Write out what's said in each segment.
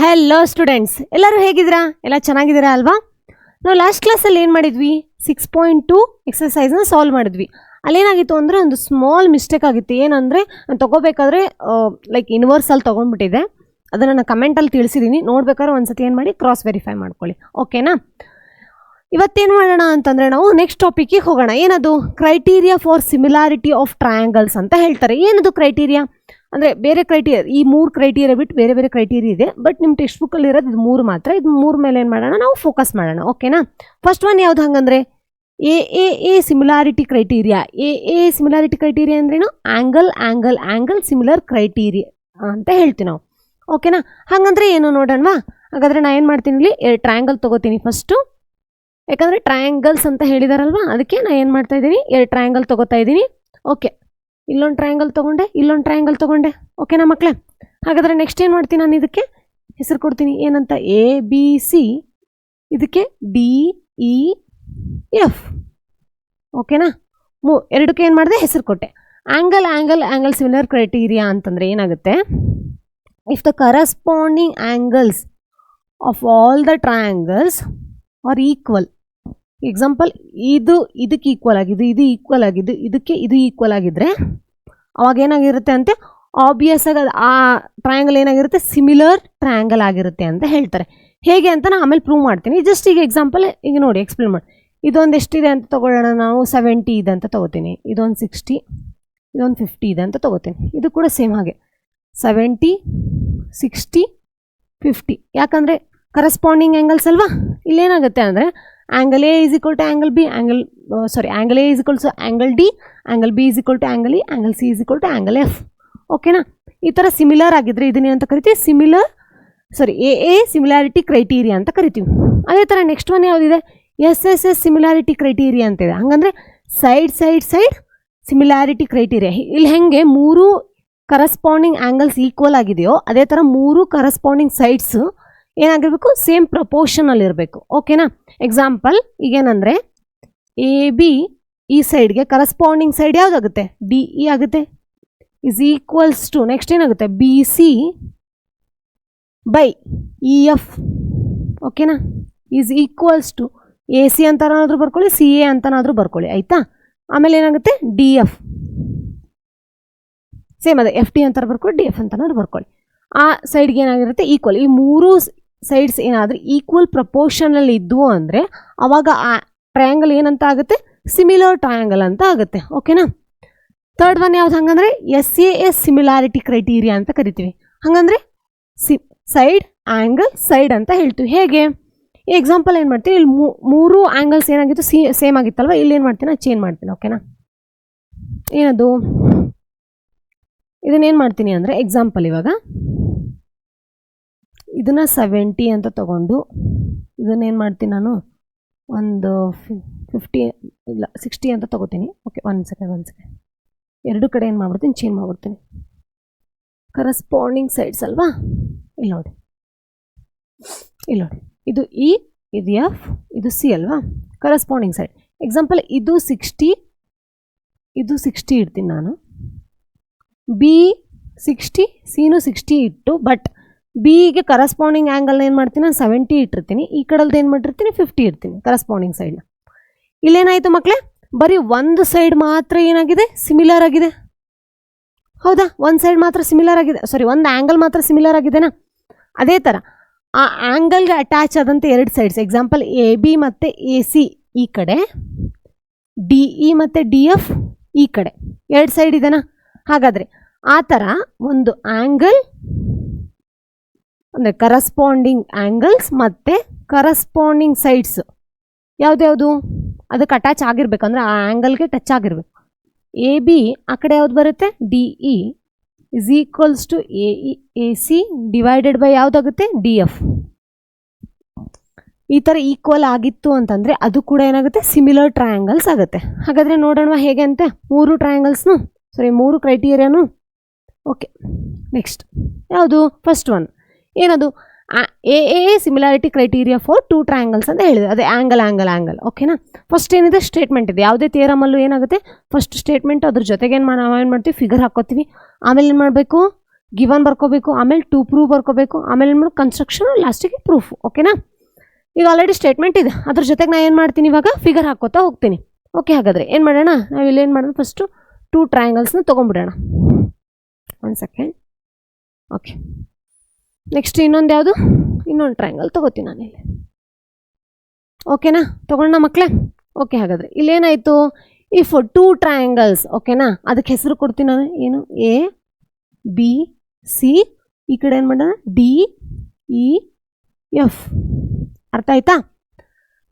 Hello students, ಎಲ್ಲರೂ ಹೇಗಿದ್ದೀರಾ? ಎಲ್ಲ ಚೆನ್ನಾಗಿದ್ದೀರಾ ಅಲ್ವಾ? ನಾವು ಲಾಸ್ಟ್ ಕ್ಲಾಸಲ್ಲಿ ಏನು ಮಾಡಿದ್ವಿ, 6.2 ಎಕ್ಸಸೈಸ್ನ ಸಾಲ್ವ್ ಮಾಡಿದ್ವಿ. ಅಲ್ಲೇನಾಗಿತ್ತು ಅಂದರೆ ಒಂದು ಸ್ಮಾಲ್ ಮಿಸ್ಟೇಕ್ ಆಗಿತ್ತು. ಏನಂದರೆ ನಾನು ತೊಗೋಬೇಕಾದ್ರೆ ಲೈಕ್ ಇನ್ವರ್ಸಲ್ಲಿ ತೊಗೊಂಡ್ಬಿಟ್ಟಿದೆ. ಅದನ್ನು ನಾನು ಕಮೆಂಟಲ್ಲಿ ತಿಳಿಸಿದ್ದೀನಿ. ನೋಡ್ಬೇಕಾದ್ರೆ ಒಂದ್ಸತಿ ಏನು ಮಾಡಿ ಕ್ರಾಸ್ ವೆರಿಫೈ ಮಾಡ್ಕೊಳ್ಳಿ, ಓಕೆನಾ? ಇವತ್ತೇನು ಮಾಡೋಣ ಅಂತಂದರೆ ನಾವು ನೆಕ್ಸ್ಟ್ ಟಾಪಿಕ್ಕಿಗೆ ಹೋಗೋಣ. ಏನದು? Criteria for similarity of triangles ಅಂತ ಹೇಳ್ತಾರೆ. ಏನದು ಕ್ರೈಟೀರಿಯಾ ಅಂದರೆ ಬೇರೆ ಕ್ರೈಟೀರಿಯಾ, ಈ 3 ಕ್ರೈಟೀರಿಯಾ ಬಿಟ್ಟು ಬೇರೆ ಬೇರೆ ಕ್ರೈಟೀರಿಯಾ ಇದೆ. ಬಟ್ ನಿಮ್ಮ ಟೆಕ್ಸ್ಟ್ ಬುಕ್ಕಲ್ಲಿ ಇರೋದು ಇದು 3 ಮಾತ್ರ. ಇದು 3 ಮೇಲೆ ಏನು ಮಾಡೋಣ, ನಾವು ಫೋಕಸ್ ಮಾಡೋಣ, ಓಕೆನಾ? ಫಸ್ಟ್ ಒನ್ ಯಾವ್ದು ಹಂಗಂದ್ರೆ A similarity criteria. A similarity criteria ಅಂದ್ರೇನು? Angle angle angle similar criteria ಅಂತ ಹೇಳ್ತೀವಿ ನಾವು, ಓಕೆನಾ? ಹಾಗಂದ್ರೆ ಏನು ನೋಡೋಣವಾ? ಹಾಗಾದರೆ ನಾನು ಏನು ಮಾಡ್ತೀನಿ, ಇಲ್ಲಿ 2 ಟ್ರಯಾಂಗಲ್ ತೊಗೋತೀನಿ ಫಸ್ಟು. ಯಾಕಂದರೆ ಟ್ರಯಾಂಗಲ್ಸ್ ಅಂತ ಹೇಳಿದಾರಲ್ವಾ, ಅದಕ್ಕೆ ನಾನು ಏನು ಮಾಡ್ತಾ ಇದ್ದೀನಿ, 2 ಟ್ರಯಾಂಗಲ್ ತೊಗೋತಾ ಇದ್ದೀನಿ. ಓಕೆ, ಇಲ್ಲೊಂದು ಟ್ರಯಾಂಗಲ್ ತೊಗೊಂಡೆ, ಇಲ್ಲೊಂದು ಟ್ರಯಾಂಗಲ್ ತೊಗೊಂಡೆ, ಓಕೆನಾ ಮಕ್ಕಳೇ? ಹಾಗಾದರೆ ನೆಕ್ಸ್ಟ್ ಏನು ಮಾಡ್ತೀನಿ, ನಾನು ಇದಕ್ಕೆ ಹೆಸರು ಕೊಡ್ತೀನಿ. ಏನಂತ? ABC, ಇದಕ್ಕೆ DEF, ಓಕೆನಾ? ಎರಡಕ್ಕೆ ಏನು ಮಾಡಿದೆ, ಹೆಸರು ಕೊಟ್ಟೆ. Angle angle angle similar criteria ಅಂತಂದರೆ ಏನಾಗುತ್ತೆ, if the corresponding angles of all the triangles R equal. Example, ಇದಕ್ಕೆ ಈಕ್ವಲ್ ಆಗಿದ್ದು, ಇದು ಈಕ್ವಲ್ ಆಗಿದ್ದು, ಇದಕ್ಕೆ ಇದು ಈಕ್ವಲ್ ಆಗಿದ್ರೆ ಅವಾಗ ಏನಾಗಿರುತ್ತೆ ಅಂತೆ, ಆಬ್ವಿಯಸ್ ಆಗಿ ಆ ಟ್ರಯಾಂಗಲ್ ಏನಾಗಿರುತ್ತೆ, ಸಿಮಿಲರ್ ಟ್ರಯಾಂಗಲ್ ಆಗಿರುತ್ತೆ ಅಂತ ಹೇಳ್ತಾರೆ. ಹೇಗೆ ಅಂತ ನಾನು ಆಮೇಲೆ ಪ್ರೂವ್ ಮಾಡ್ತೀನಿ. ಜಸ್ಟ್ ಈಗ ಎಕ್ಸಾಂಪಲ್ ಈಗ ನೋಡಿ ಎಕ್ಸ್ಪ್ಲೇನ್ ಮಾಡಿ. ಇದೊಂದು ಎಷ್ಟಿದೆ ಅಂತ ತೊಗೊಳ್ಳೋಣ ನಾವು, 70 ಇದೆ ಅಂತ ತೊಗೋತೀನಿ. ಇದೊಂದು 60, ಇದೊಂದು 50 ಇದೆ ಅಂತ ತೊಗೋತೀನಿ. ಇದು ಕೂಡ ಸೇಮ್ ಹಾಗೆ 70, 60, 50. ಯಾಕಂದರೆ ಕರಸ್ಪಾಂಡಿಂಗ್ ಆ್ಯಂಗಲ್ಸ್ ಅಲ್ವಾ? ಇಲ್ಲೇನಾಗುತ್ತೆ ಅಂದರೆ angle A is equal to angle B, angle A is equal to angle D, angle B is equal to angle E, angle C is equal to angle F, ಓಕೆನಾ? ಈ ಥರ similar ಆಗಿದ್ದರೆ ಇದನ್ನೇನಂತ ಕರಿತೀವಿ, A similarity criteria ಅಂತ ಕರಿತೀವಿ. ಅದೇ ಥರ next one ಯಾವುದಿದೆ, ಎಸ್ ಸಿಮಿಲಾರಿಟಿ ಕ್ರೈಟೀರಿಯಾ ಅಂತಿದೆ. ಹಾಗಂದರೆ ಸೈಡ್ ಸಿಮಿಲಾರಿಟಿ ಕ್ರೈಟೀರಿಯಾ. ಇಲ್ಲಿ ಹೆಂಗೆ 3 ಕರಸ್ಪಾಂಡಿಂಗ್ ಆ್ಯಂಗಲ್ಸ್ ಈಕ್ವಲ್ ಆಗಿದೆಯೋ ಅದೇ ಥರ 3 ಕರಸ್ಪಾಂಡಿಂಗ್ ಸೈಡ್ಸು ಏನಾಗಿರಬೇಕು, ಸೇಮ್ ಪ್ರಪೋರ್ಷನಲ್ಲಿ ಇರಬೇಕು, ಓಕೆನಾ? ಎಕ್ಸಾಂಪಲ್ ಈಗೇನಂದರೆ AB ಈ ಸೈಡ್ಗೆ ಕರಸ್ಪಾಂಡಿಂಗ್ ಸೈಡ್ ಯಾವುದಾಗುತ್ತೆ, DE ಆಗುತ್ತೆ, ಇಸ್ ಈಕ್ವಲ್ಸ್ ಟು ನೆಕ್ಸ್ಟ್ ಏನಾಗುತ್ತೆ, BC ಬೈ EF, ಓಕೆನಾ? ಈಸ್ ಈಕ್ವಲ್ಸ್ ಟು AC ಅಂತನಾದರೂ ಬರ್ಕೊಳ್ಳಿ, CA ಅಂತನಾದರೂ ಬರ್ಕೊಳ್ಳಿ, ಆಯಿತಾ? ಆಮೇಲೆ ಏನಾಗುತ್ತೆ, DF ಸೇಮ್ ಅದೇ, FD ಅಂತ ಬರ್ಕೊಳ್ಳಿ, DF ಅಂತನಾದ್ರು ಬರ್ಕೊಳ್ಳಿ. ಆ ಸೈಡ್ಗೆ ಏನಾಗಿರುತ್ತೆ, ಈಕ್ವಲ್. ಈ 3 ಸೈಡ್ಸ್ ಏನಾದರೂ ಈಕ್ವಲ್ ಪ್ರಪೋರ್ಷನಲ್ಲಿ ಇದ್ವು ಅಂದರೆ ಅವಾಗ ಆ ಟ್ರಯಾಂಗಲ್ ಏನಂತ ಆಗುತ್ತೆ, ಸಿಮಿಲರ್ ಟ್ರಯಾಂಗಲ್ ಅಂತ ಆಗುತ್ತೆ, ಓಕೆನಾ? ಥರ್ಡ್ ಒನ್ ಯಾವ್ದು ಹಂಗಂದರೆ SAS ಸಿಮಿಲಾರಿಟಿ ಕ್ರೈಟೀರಿಯಾ ಅಂತ ಕರಿತೀವಿ. ಹಾಗಂದರೆ ಸೈಡ್ ಆ್ಯಂಗಲ್ ಸೈಡ್ ಅಂತ ಹೇಳ್ತೀವಿ. ಹೇಗೆ? ಈ ಎಕ್ಸಾಂಪಲ್ ಏನು ಮಾಡ್ತೀವಿ, ಇಲ್ಲಿ 3 ಆ್ಯಂಗಲ್ಸ್ ಏನಾಗಿತ್ತು, ಸೇಮ್ ಆಗಿತ್ತಲ್ವ, ಇಲ್ಲಿ ಏನು ಮಾಡ್ತೀನಿ, ಚೇಂಜ್ ಮಾಡ್ತೀನಿ, ಓಕೆನಾ? ಏನದು, ಇದನ್ನೇನು ಮಾಡ್ತೀನಿ ಅಂದರೆ ಎಕ್ಸಾಂಪಲ್ ಇವಾಗ ಇದನ್ನು 70 ಅಂತ ತೊಗೊಂಡು ಇದನ್ನೇನು ಮಾಡ್ತೀನಿ ನಾನು, ಒಂದು 50 ಇಲ್ಲ 60 ಅಂತ ತೊಗೋತೀನಿ. ಓಕೆ, ಒಂದು ಸೆಕೆಂಡ್ ಎರಡು ಕಡೆ ಏನು ಮಾಡ್ಬಿಡ್ತೀನಿ, ಚೇಂಜ್ ಮಾಡ್ಬಿಡ್ತೀನಿ. ಕರಸ್ಪಾಂಡಿಂಗ್ ಸೈಡ್ಸ್ ಅಲ್ವಾ, ಇಲ್ಲಿ ನೋಡಿ ಇದು E, ಇದು F, ಇದು C ಅಲ್ವಾ, ಕರಸ್ಪಾಂಡಿಂಗ್ ಸೈಡ್. ಎಕ್ಸಾಂಪಲ್ ಇದು 60, ಇದು 60 ಇಡ್ತೀನಿ ನಾನು. B 60, Cನೂ 60 ಇಟ್ಟು, ಬಟ್ ಬಿಗೆ ಕರಸ್ಪಾಂಡಿಂಗ್ ಆ್ಯಂಗಲ್ನ ಏನು ಮಾಡ್ತೀನಿ, ನಾನು 70 ಇಟ್ಟಿರ್ತೀನಿ. ಈ ಕಡೆಲ್ದು ಏನು ಮಾಡಿರ್ತೀನಿ, 50 ಇರ್ತೀನಿ ಕರಸ್ಪಾಂಡಿಂಗ್ ಸೈಡ್ನ. ಇಲ್ಲೇನಾಯಿತು ಮಕ್ಕಳೇ, ಬರೀ ಒಂದು ಸೈಡ್ ಮಾತ್ರ ಏನಾಗಿದೆ, ಸಿಮಿಲರ್ ಆಗಿದೆ. ಹೌದಾ? ಒಂದು ಸೈಡ್ ಮಾತ್ರ ಸಿಮಿಲರ್ ಆಗಿದೆ, ಒಂದು ಆ್ಯಂಗಲ್ ಮಾತ್ರ ಸಿಮಿಲರ್ ಆಗಿದೆನಾ? ಅದೇ ಥರ ಆ ಆ್ಯಂಗಲ್ಗೆ ಅಟ್ಯಾಚ್ ಆದಂಥ 2 ಸೈಡ್ಸ್, ಎಕ್ಸಾಂಪಲ್ AB ಮತ್ತು AC ಈ ಕಡೆ, DE ಮತ್ತು DF ಈ ಕಡೆ 2 ಸೈಡ್ ಇದೆನಾ? ಹಾಗಾದರೆ ಆ ಥರ ಒಂದು ಆ್ಯಂಗಲ್ ಅಂದರೆ ಕರಸ್ಪಾಂಡಿಂಗ್ ಆ್ಯಂಗಲ್ಸ್ ಮತ್ತು ಕರಸ್ಪಾಂಡಿಂಗ್ ಸೈಡ್ಸ್ ಯಾವುದ್ಯಾವುದು ಅದಕ್ಕೆ ಅಟ್ಯಾಚ್ ಆಗಿರ್ಬೇಕು, ಅಂದರೆ ಆ ಆ್ಯಂಗಲ್ಗೆ ಟಚ್ ಆಗಿರಬೇಕು. AB ಆ ಕಡೆ ಯಾವ್ದು ಬರುತ್ತೆ, DE is equals to AC divided by ಯಾವುದಾಗುತ್ತೆ, DF. ಈ ಥರ ಈಕ್ವಲ್ ಆಗಿತ್ತು ಅಂತಂದರೆ ಅದು ಕೂಡ ಏನಾಗುತ್ತೆ, ಸಿಮಿಲರ್ ಟ್ರಯಾಂಗಲ್ಸ್ ಆಗುತ್ತೆ. ಹಾಗಾದರೆ ನೋಡೋಣ ಹೇಗೆ ಅಂತೆ 3 ಕ್ರೈಟೀರಿಯಾನು. ಓಕೆ, ನೆಕ್ಸ್ಟ್ ಯಾವುದು, ಫಸ್ಟ್ ಒನ್ ಏನದು, A similarity criteria for 2 triangles ಅಂತ ಹೇಳಿದೆ. ಅದೇ ಆ್ಯಂಗಲ್, ಓಕೆನಾ? ಫಸ್ಟ್ ಏನಿದೆ, ಸ್ಟೇಟ್ಮೆಂಟ್ ಇದೆ. ಯಾವುದೇ ಥಿಯರಮಲ್ಲೂ ಏನಾಗುತ್ತೆ, ಫಸ್ಟ್ ಸ್ಟೇಟ್ಮೆಂಟ್, ಅದ್ರ ಜೊತೆಗೆ ಏನು ಮಾಡ್ತೀವಿ, ಫಿಗರ್ ಹಾಕೋತೀವಿ. ಆಮೇಲೆ ಏನು ಮಾಡಬೇಕು, ಗಿವನ್ ಬರ್ಕೋಬೇಕು, ಆಮೇಲೆ ಟು ಪ್ರೂವ್ ಬರ್ಕೋಬೇಕು, ಆಮೇಲೆ ಏನು ಕನ್ಸ್ಟ್ರಕ್ಷನ್, ಲಾಸ್ಟಿಗೆ ಪ್ರೂಫ್. ಓಕೆನಾ? ಈಗ ಆಲ್ರೆಡಿ ಸ್ಟೇಟ್ಮೆಂಟ್ ಇದೆ, ಅದ್ರ ಜೊತೆಗೆ ನಾನು ಏನು ಮಾಡ್ತೀನಿ ಇವಾಗ ಫಿಗರ್ ಹಾಕೋತಾ ಹೋಗ್ತೀನಿ. ಓಕೆ, ಹಾಗಾದರೆ ಏನು ಮಾಡೋಣ, ನಾವು ಇಲ್ಲಿ ಏನು ಮಾಡೋಣ, ಫಸ್ಟು 2 ಟ್ರಯಾಂಗಲ್ಸ್ನ ತೊಗೊಂಡ್ಬಿಡೋಣ. 1 ಸೆಕೆಂಡ್. ಓಕೆ, ನೆಕ್ಸ್ಟ್ ಇನ್ನೊಂದು ಯಾವುದು, ಇನ್ನೊಂದು ಟ್ರಯಾಂಗಲ್ ತೊಗೋತೀನಿ ನಾನಿಲ್ಲಿ. ಓಕೆನಾ, ತೊಗೊಂಡ ಮಕ್ಕಳೇ? ಓಕೆ, ಹಾಗಾದರೆ ಇಲ್ಲೇನಾಯಿತು, ಇಫ್ 2 ಟ್ರಯಾಂಗಲ್ಸ್, ಓಕೆನಾ, ಅದಕ್ಕೆ ಹೆಸರು ಕೊಡ್ತೀನಿ ನಾನು, ಏನು ಎ ಬಿ ಸಿ, ಈ ಕಡೆ ಏನು ಮಾಡೋಣ ಡಿ ಇ ಎಫ್. ಅರ್ಥ ಆಯ್ತಾ?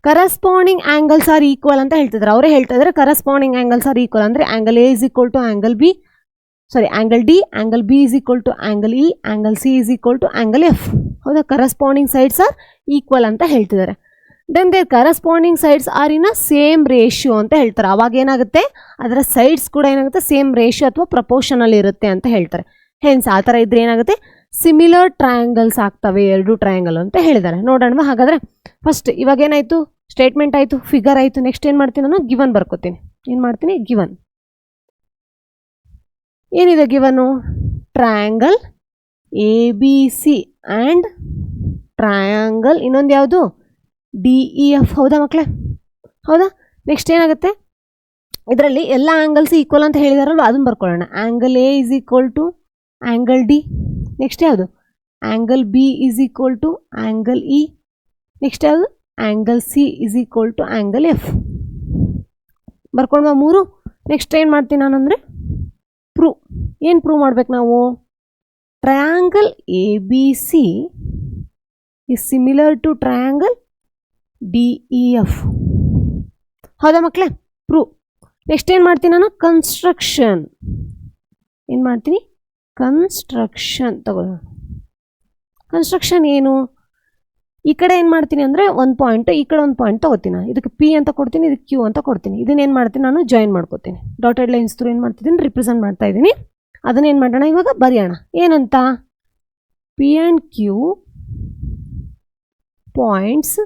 ಕರಸ್ಪಾಂಡಿಂಗ್ ಆ್ಯಂಗಲ್ಸ್ ಆರ್ ಈಕ್ವಲ್ ಅಂತ ಹೇಳ್ತಿದ್ದಾರೆ, ಅವರೇ ಹೇಳ್ತಾ ಇದ್ದಾರೆ ಕರಸ್ಪಾಂಡಿಂಗ್ ಆ್ಯಂಗಲ್ಸ್ ಆರ್ ಈಕ್ವಲ್ ಅಂದರೆ angle A is equal to angle B, sorry angle D, angle B is equal to angle E, angle C is equal to angle F. ಹೌದಾ? Corresponding sides are equal ಅಂತ ಹೇಳ್ತಿದ್ದಾರೆ. Then their corresponding sides are in a same ratio ಅಂತ ಹೇಳ್ತಾರೆ. ಅವಾಗ ಏನಾಗುತ್ತೆ, ಅದರ sides ಕೂಡ ಏನಾಗುತ್ತೆ ಸೇಮ್ ರೇಷಿಯೋ ಅಥವಾ ಪ್ರಪೋರ್ಷನಲ್ ಇರುತ್ತೆ ಅಂತ ಹೇಳ್ತಾರೆ. ಹೆನ್ಸ್ ಆ ಥರ ಇದ್ರೆ ಏನಾಗುತ್ತೆ, ಸಿಮಿಲರ್ ಟ್ರಯಾಂಗಲ್ಸ್ ಆಗ್ತವೆ 2 ಟ್ರಯಾಂಗಲ್ ಅಂತ ಹೇಳಿದ್ದಾರೆ. ನೋಡೋಣ ಹಾಗಾದರೆ. ಫಸ್ಟ್ ಇವಾಗ ಏನಾಯಿತು, ಸ್ಟೇಟ್ಮೆಂಟ್ ಆಯಿತು, ಫಿಗರ್ ಆಯಿತು. ನೆಕ್ಸ್ಟ್ ಏನು ಮಾಡ್ತೀನಿ ನಾನು, ಗಿವನ್ ಬರ್ಕೋತೀನಿ. ಏನು ಮಾಡ್ತೀನಿ, ಗಿವನ್ ಏನಿದೆ, given triangle A B C and triangle ಇನ್ನೊಂದು ಯಾವುದು ಡಿ ಇ ಎಫ್. ಹೌದಾ ಮಕ್ಕಳೇ? ಹೌದಾ? ನೆಕ್ಸ್ಟ್ ಏನಾಗುತ್ತೆ, ಇದರಲ್ಲಿ ಎಲ್ಲ ಆ್ಯಂಗಲ್ಸ್ ಈಕ್ವಲ್ ಅಂತ ಹೇಳಿದಾರಲ್ವ, ಅದನ್ನು ಬರ್ಕೊಳ್ಳೋಣ. Angle A is equal to angle D. Next ಯಾವುದು, angle B is equal to angle E. Next ಯಾವುದು, angle C is equal to angle F. ಬರ್ಕೊಂಡ್ವಾ 3. ನೆಕ್ಸ್ಟ್ ಏನು ಮಾಡ್ತೀನಿ ನಾನಂದರೆ ಪ್ರೂವ್. ಏನು ಪ್ರೂವ್ ಮಾಡ್ಬೇಕು ನಾವು, triangle A B C is similar to triangle D E F. ಹೌದಾ ಮಕ್ಕಳೇ? ಪ್ರೂವ್. ನೆಕ್ಸ್ಟ್ ಏನು ಮಾಡ್ತೀನಿ ನಾನು, ಕನ್ಸ್ಟ್ರಕ್ಷನ್. ಏನು ಮಾಡ್ತೀನಿ, ಕನ್ಸ್ಟ್ರಕ್ಷನ್ ತಗೊಳ್ಳೋಣ. ಕನ್ಸ್ಟ್ರಕ್ಷನ್ ಏನು, ಈ ಕಡೆ ಏನು ಮಾಡ್ತೀನಿ ಅಂದರೆ ಒಂದು ಪಾಯಿಂಟ್, ಈ ಕಡೆ ಒಂದು ಪಾಯಿಂಟ್ ತೊಗೋತೀನಿ. ಇದಕ್ಕೆ ಪಿ ಅಂತ ಕೊಡ್ತೀನಿ, ಇದಕ್ಕೆ ಕ್ಯೂ ಅಂತ ಕೊಡ್ತೀನಿ. ಇದನ್ನೇನು ಮಾಡ್ತೀನಿ ನಾನು, ಜಾಯಿನ್ ಮಾಡ್ಕೋತೀನಿ. ಡಾಟೆಡ್ ಲೈನ್ಸ್ ಥ್ರೂ ಏನು ಮಾಡ್ತಿದ್ದೀನಿ, ರಿಪ್ರೆಸೆಂಟ್ ಮಾಡ್ತಾ ಇದ್ದೀನಿ. ಅದನ್ನೇನು ಮಾಡೋಣ ಇವಾಗ, ಬರೆಯೋಣ. ಏನಂತ, P and Q points